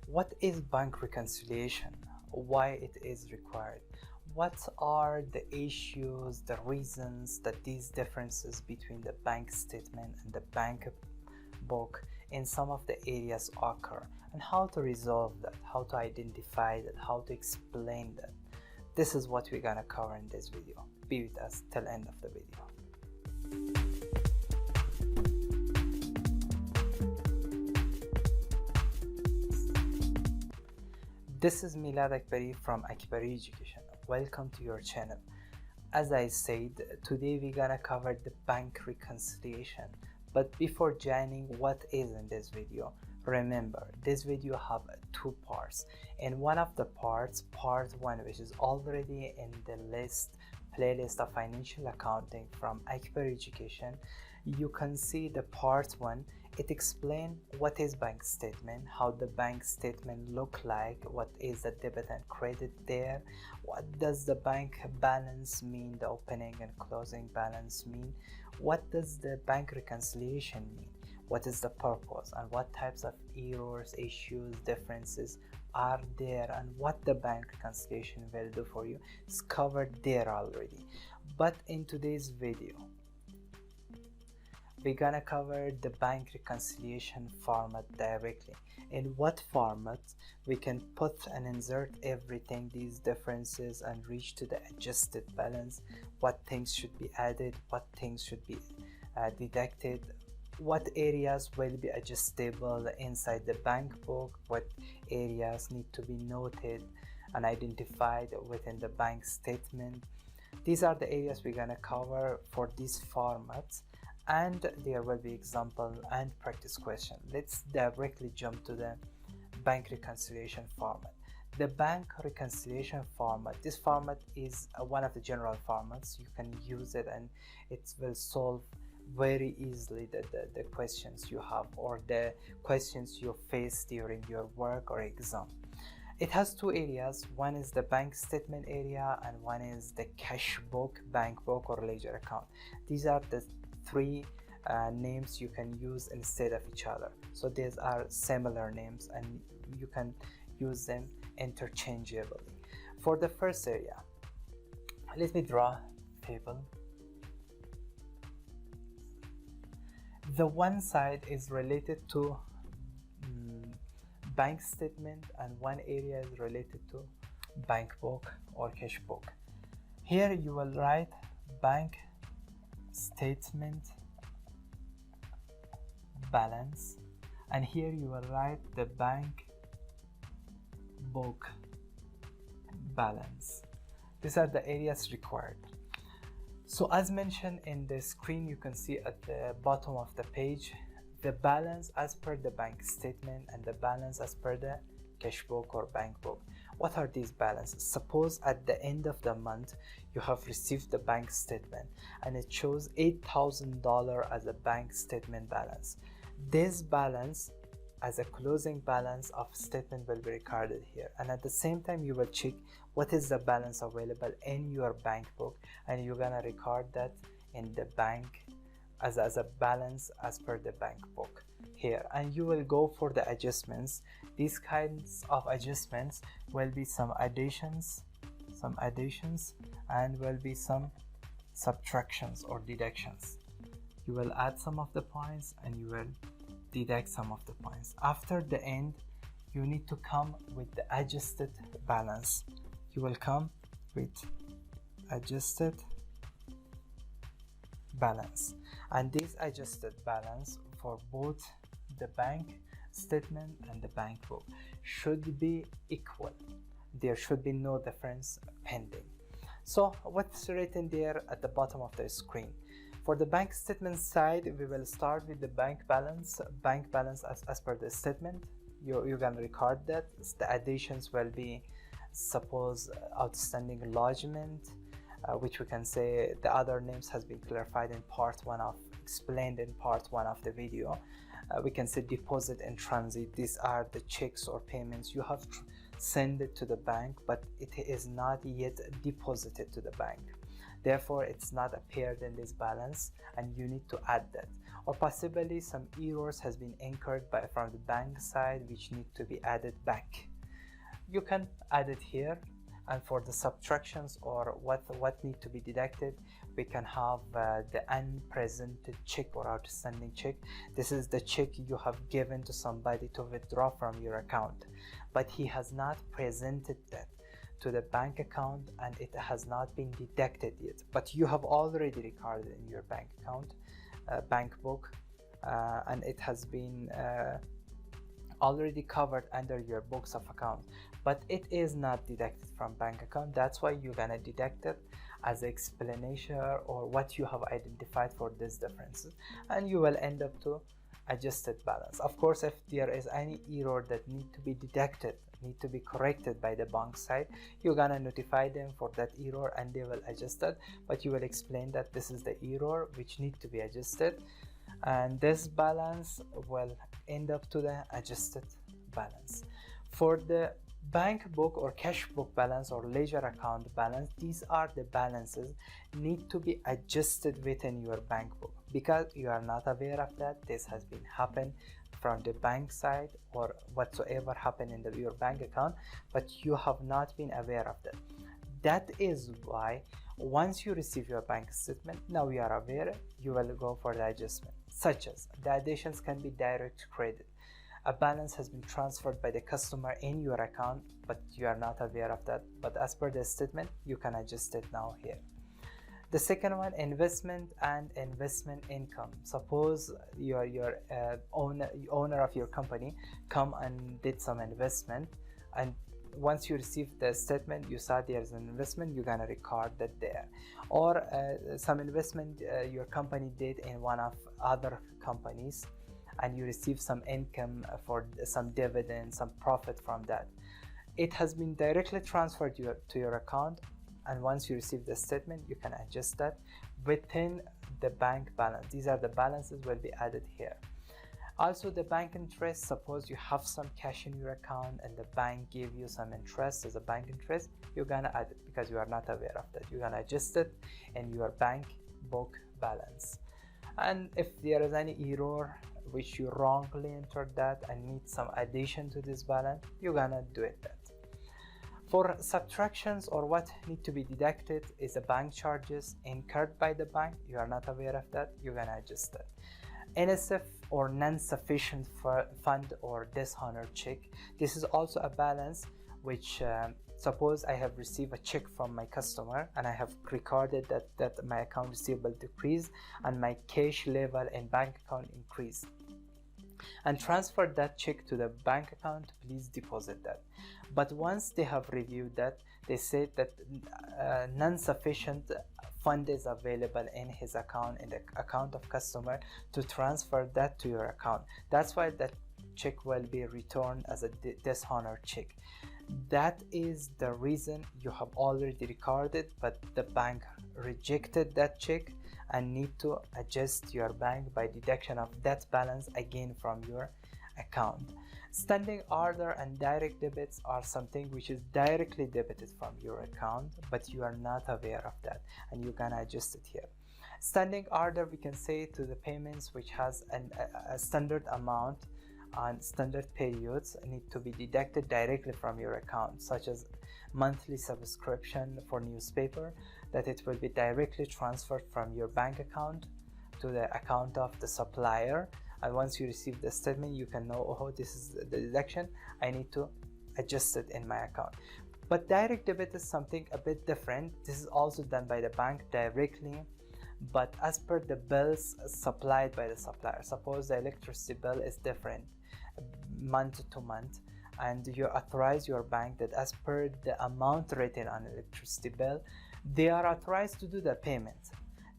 What is bank reconciliation? Why it is required? What are the issues, the reasons that these differences between the bank statement and the bank book in some of the areas occur, and how to resolve that, how to identify that, how to explain that? This is what we're gonna cover in this video. Be with us till end of the video. This is Milad Akbari from Akbari Education. Welcome to your channel. As I said, today we're gonna cover the bank reconciliation. But before joining what is in this video, remember this video have two parts. In one of the parts, part 1, which is already in the playlist of financial accounting from Akbari Education, you can see the part 1. It explains what is bank statement, how the bank statement look like, what is the debit and credit there, what does the bank balance mean, the opening and closing balance mean, what does the bank reconciliation mean, what is the purpose, and what types of errors, issues, differences are there, and what the bank reconciliation will do for you. It's covered there already. But in today's video, we're gonna cover the bank reconciliation format directly. In what format we can put and insert everything, these differences, and reach to the adjusted balance, what things should be added, what things should be deducted, what areas will be adjustable inside the bank book, what areas need to be noted and identified within the bank statement. These are the areas we're gonna cover for these formats, and there will be example and practice question. Let's directly jump to the bank reconciliation format. The bank reconciliation format, this format is one of the general formats. You can use it and it will solve very easily the questions you have or the questions you face during your work or exam. It has two areas. One is the bank statement area and one is the cash book, bank book, or ledger account. These are the three names you can use instead of each other. So these are similar names and you can use them interchangeably. For the first area, let me draw a table. The one side is related to bank statement and one area is related to bank book or cash book. Here you will write bank statement balance, and here you will write the bank book balance. These are the areas required. So as mentioned in the screen, you can see at the bottom of the page the balance as per the bank statement and the balance as per the cash book or bank book. What are these balances? Suppose at the end of the month you have received the bank statement and it shows $8,000 as a bank statement balance. This balance as a closing balance of statement will be recorded here, and at the same time you will check what is the balance available in your bank book, and you're gonna record that in the bank as a balance as per the bank book here, and you will go for the adjustments. These kinds of adjustments will be some additions and will be some subtractions or deductions. You will add some of the points and you will deduct some of the points. After the end, you need to come with the adjusted balance. You will come with adjusted balance, and this adjusted balance for both the bank statement and the bank book should be equal. There should be no difference pending. So what's written there at the bottom of the screen? For the bank statement side, we will start with the bank balance as per the statement. You're gonna record that. The additions will be, suppose, outstanding lodgement, which we can say the other names has been clarified in explained in part 1 of the video. We can say deposit and transit. These are the checks or payments you have sent it to the bank, but it is not yet deposited to the bank. Therefore, it's not appeared in this balance and you need to add that. or possibly some errors has been incurred from the bank side which need to be added back. You can add it here. And for the subtractions or what need to be deducted, we can have the unpresented check or outstanding check. This is the check you have given to somebody to withdraw from your account, but he has not presented that to the bank account and it has not been deducted yet, but you have already recorded in your bank account, bank book, and it has been already covered under your books of account, but it is not deducted from bank account. That's why you're gonna deduct it as explanation or what you have identified for these differences, and you will end up to adjusted balance. Of course, if there is any error that need to be deducted, need to be corrected by the bank side, you're gonna notify them for that error and they will adjust it, but you will explain that this is the error which need to be adjusted, and this balance will end up to the adjusted balance. For the bank book or cash book balance or ledger account balance, these are the balances need to be adjusted within your bank book. Because you are not aware of that, this has been happened from the bank side or whatsoever happened in your bank account, but you have not been aware of that. That is why once you receive your bank statement, now you are aware, you will go for the adjustment, such as the additions can be direct credit. A balance has been transferred by the customer in your account, but you are not aware of that, but as per the statement, you can adjust it now here. The second one, investment and investment income. Suppose your owner of your company come and did some investment, and once you receive the statement, you saw there's an investment, you're gonna record that there. Or some investment your company did in one of other companies, and you receive some income for some dividend, some profit from that. It has been directly transferred to your account, and once you receive the statement, you can adjust that within the bank balance. These are the balances will be added here. Also, the bank interest, suppose you have some cash in your account and the bank gave you some interest as a bank interest, you're gonna add it because you are not aware of that. You're gonna adjust it in your bank book balance. And if there is any error which you wrongly entered that and need some addition to this balance, you're gonna do it that. For subtractions or what need to be deducted is the bank charges incurred by the bank. You are not aware of that, you're gonna adjust that. NSF or non-sufficient fund or dishonored check. This is also a balance which suppose I have received a check from my customer and I have recorded that my account receivable decreased and my cash level in bank account increased, and transfer that check to the bank account, please deposit that. But once they have reviewed that, they said that non-sufficient fund is available in his account, in the account of customer, to transfer that to your account. That's why that check will be returned as a dishonored check. That is the reason you have already recorded, but the bank rejected that check and need to adjust your bank by deduction of that balance again from your account. Standing order and direct debits are something which is directly debited from your account, but you are not aware of that, and you can adjust it here. Standing order, we can say to the payments which has a standard amount and standard periods need to be deducted directly from your account, such as monthly subscription for newspaper, that it will be directly transferred from your bank account to the account of the supplier, and once you receive the statement, you can know, oh, this is the deduction, I need to adjust it in my account. But direct debit is something a bit different. This is also done by the bank directly, but as per the bills supplied by the supplier. Suppose the electricity bill is different month to month, and you authorize your bank that as per the amount written on electricity bill, they are authorized to do the payment.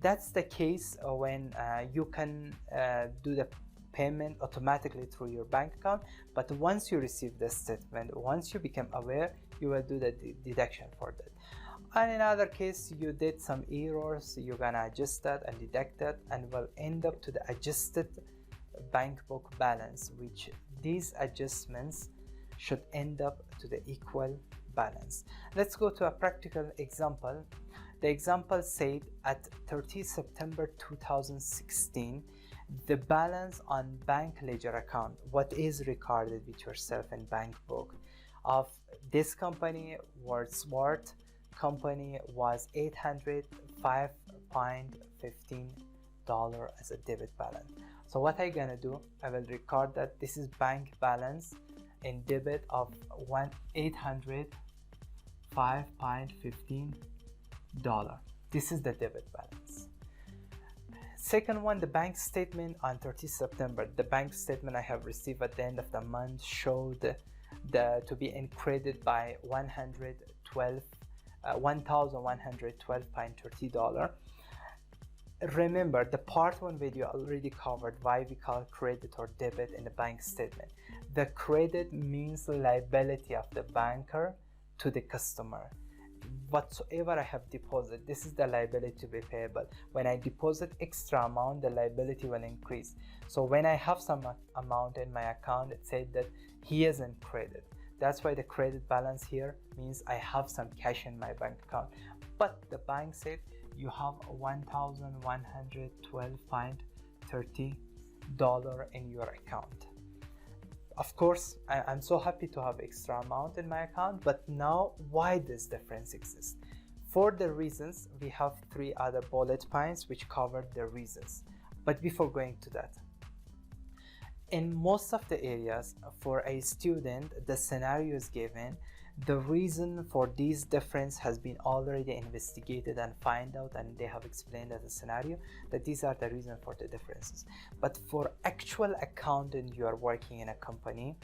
That's the case when you can do the payment automatically through your bank account, but once you receive the statement, once you become aware, you will do the deduction for that. And in other case, you did some errors, you're gonna adjust that and deduct that, and will end up to the adjusted bank book balance, which these adjustments should end up to the equal balance. Let's go to a practical example. The example said at 30 September 2016, The balance on bank ledger account, what is recorded with yourself in bank book of this company, Wordsworth company, was $805.15 as a debit balance. So what I'm gonna do, I will record that this is bank balance in debit of $805.15. This is the debit balance. Second one, the bank statement on 30 September. The bank statement I have received at the end of the month showed to be in credit by $1,112.30. Remember, the part one video already covered why we call credit or debit in the bank statement. The credit means liability of the banker to the customer. Whatsoever I have deposited, this is the liability to be payable. When I deposit extra amount, the liability will increase. So when I have some amount in my account, it said that he is in credit. That's why the credit balance here means I have some cash in my bank account. But the bank said you have $1,112.30 in your account. Of course, I'm so happy to have extra amount in my account, but now why this difference exists? For the reasons, we have 3 other bullet points which cover the reasons. But before going to that, in most of the areas for a student, the scenario is given. The reason for these difference has been already investigated and find out, and they have explained as a scenario that these are the reason for the differences. But for actual accounting, you are working in a company,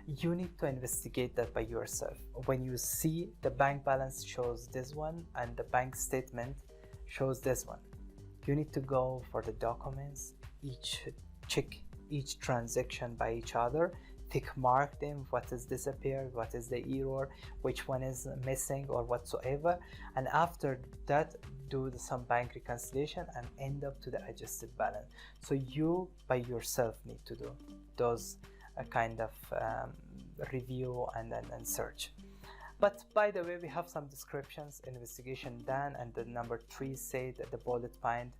you need to investigate that by yourself. When you see the bank balance shows this one and the bank statement shows this one, you need to go for the documents, check each transaction by each other, tick mark them, what is disappeared, what is the error, which one is missing or whatsoever, and after that do some bank reconciliation and end up to the adjusted balance. So you by yourself need to do those kind of review and search. But by the way, we have some descriptions, investigation done, and the number 3 said that the bullet point,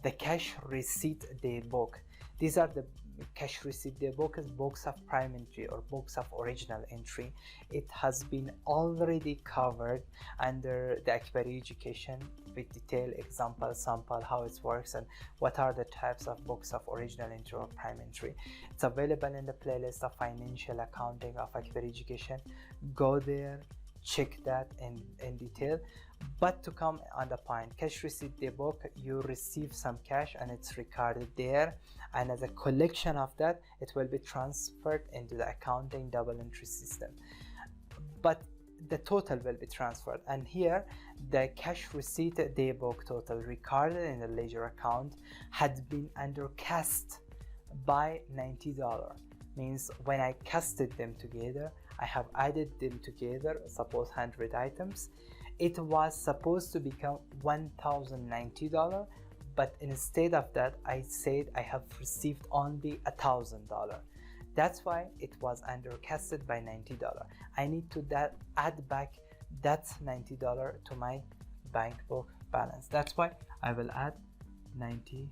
the cash receipt daybook. These are the cash receipt daybook is books of prime entry or books of original entry. It has been already covered under the Akbari education with detailed example, sample, how it works and what are the types of books of original entry or prime entry. It's available in the playlist of financial accounting of Akbari education. Go there, check that in detail. But to come on the point, cash receipt daybook, you receive some cash and it's recorded there, and as a collection of that it will be transferred into the accounting double entry system, but the total will be transferred. And here the cash receipt daybook total recorded in the ledger account had been undercast by $90. Means when I casted them together, I have added them together, suppose 100 items, it was supposed to become $1,090, but instead of that I said I have received only $1,000. That's why it was undercasted by $90. I need to add back that $90 to my bank book balance. That's why I will add $90.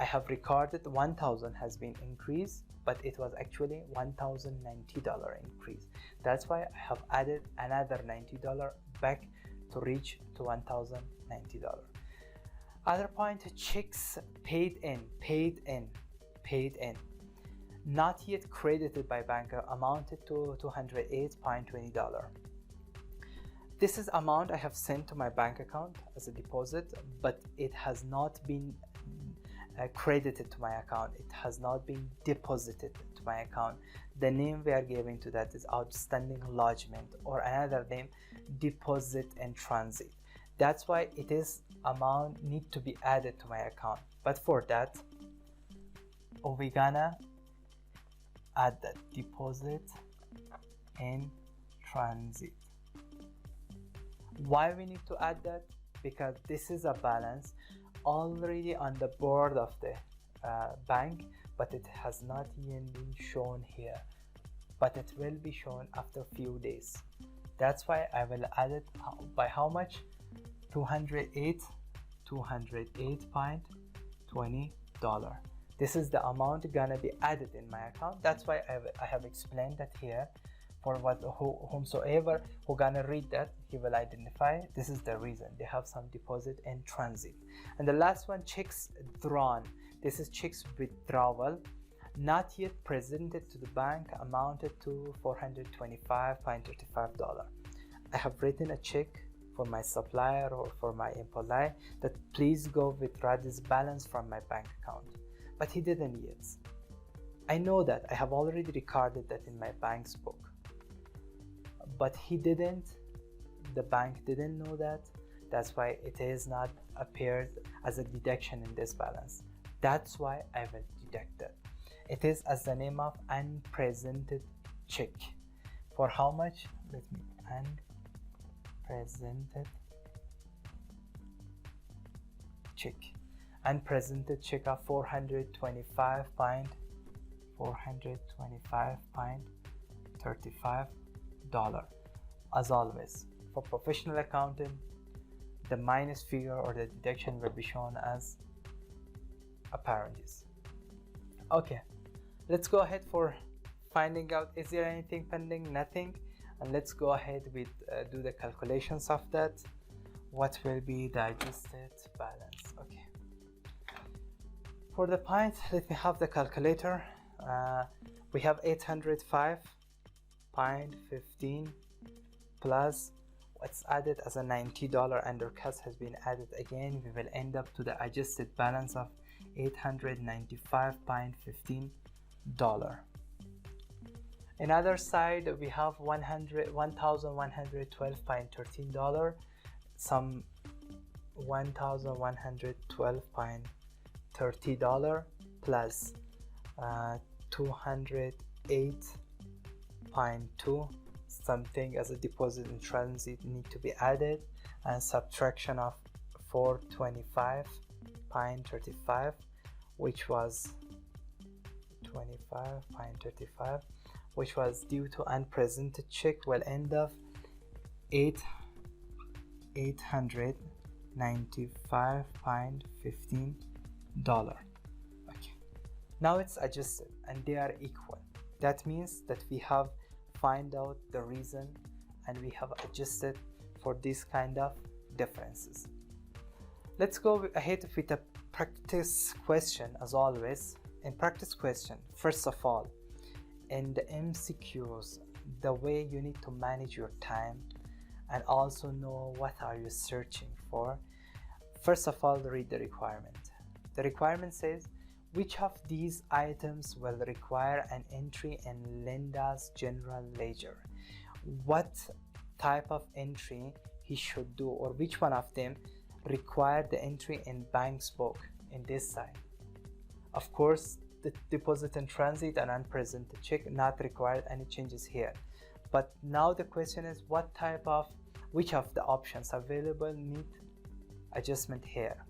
I have recorded 1,000 has been increased, but it was actually $1,090 increase. That's why I have added another $90 back to reach to $1,090. Other point, checks paid in, not yet credited by banker, amounted to $208.20. This is amount I have sent to my bank account as a deposit, but it has not been credited to my account. It has not been deposited to my account. The name we are giving to that is outstanding lodgement, or another name, deposit in transit. That's why it is amount need to be added to my account. But for that, we're gonna add that deposit in transit. Why we need to add that? Because this is a balance already on the board of the bank, but it has not yet been shown here, but it will be shown after a few days. That's why I will add it by how much? 208.20. $20. This is the amount gonna be added in my account. That's why I have explained that here. For whomsoever who gonna read that, he will identify this is the reason they have some deposit in transit. And the last one, checks drawn. This is checks withdrawal not yet presented to the bank, amounted to $425.35. I have written a check for my supplier or for my employee that please go withdraw this balance from my bank account, but he didn't yet. I know that I have already recorded that in my bank's book, but he didn't. The bank didn't know that. That's why it is not appeared as a deduction in this balance. That's why I will deduct that. It is as the name of unpresented check. For how much? Let me unpresented check. Unpresented check of $425.35. As always, for professional accounting, the minus figure or the deduction will be shown as apparencies. Okay, let's go ahead for finding out, is there anything pending? Nothing. And let's go ahead with do the calculations of that. What will be the adjusted balance? Okay, for the point, let me have the calculator. We have 805.15 plus what's added as a $90 undercut has been added again. We will end up to the adjusted balance of $895.15. Another side, we have $1,112.13, some $1,112.30 plus 208.2 something as a deposit in transit need to be added, and subtraction of 425.35, which was 25.35, which was due to unpresented check, will end up $895.15. Okay, now it's adjusted and they are equal. That means that we have find out the reason and we have adjusted for this kind of differences. Let's go ahead with a practice question. As always, in practice question, first of all, in the MCQs, the way you need to manage your time and also know what are you searching for. First of all, read the requirement. The requirement says, which of these items will require an entry in Linda's general ledger? What type of entry he should do, or which one of them require the entry in bank's book in this side? Of course, the deposit in transit and unpresented check not required any changes here. But now the question is, which of the options available need adjustment here?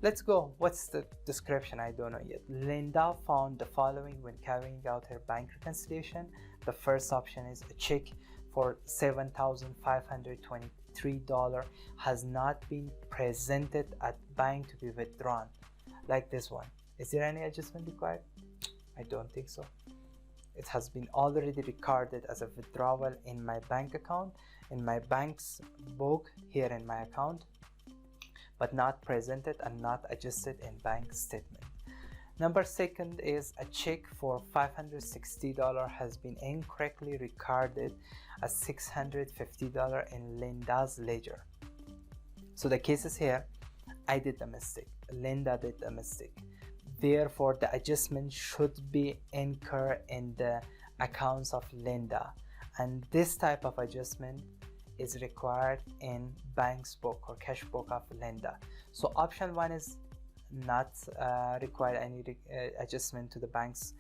Let's go. What's the description? I don't know yet. Linda found the following when carrying out her bank reconciliation. The first option is a check for $7,523 has not been presented at bank to be withdrawn, like this one. Is there any adjustment required? I don't think so. It has been already recorded as a withdrawal in my bank account, in my bank's book here in my account, but not presented and not adjusted in bank statement. Number second is a check for $560 has been incorrectly recorded as $650 in Linda's ledger. So the case is here, I did a mistake, Linda did a mistake. Therefore, the adjustment should be incurred in the accounts of Linda. And this type of adjustment is required in bank's book or cash book of Linda. So option one is not require any adjustment to the bank's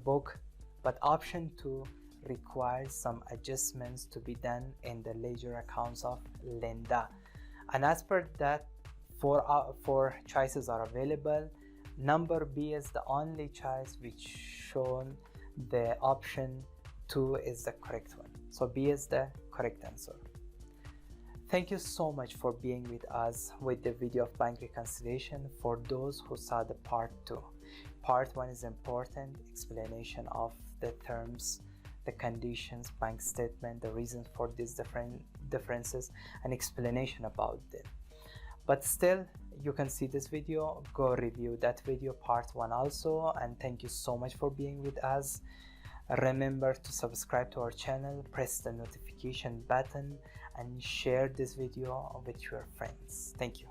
book, but option two requires some adjustments to be done in the ledger accounts of Linda. And as per that, four choices are available. Number B is the only choice which shown the option 2 is the correct one. So B is the correct answer. Thank you so much for being with us with the video of bank reconciliation. For those who saw the part 2, part 1 is important explanation of the terms, the conditions, bank statement, the reasons for these differences, and explanation about them. But still, you can see this video, go review that video, part 1 also, and thank you so much for being with us. Remember to subscribe to our channel, press the notification button, and share this video with your friends. Thank you.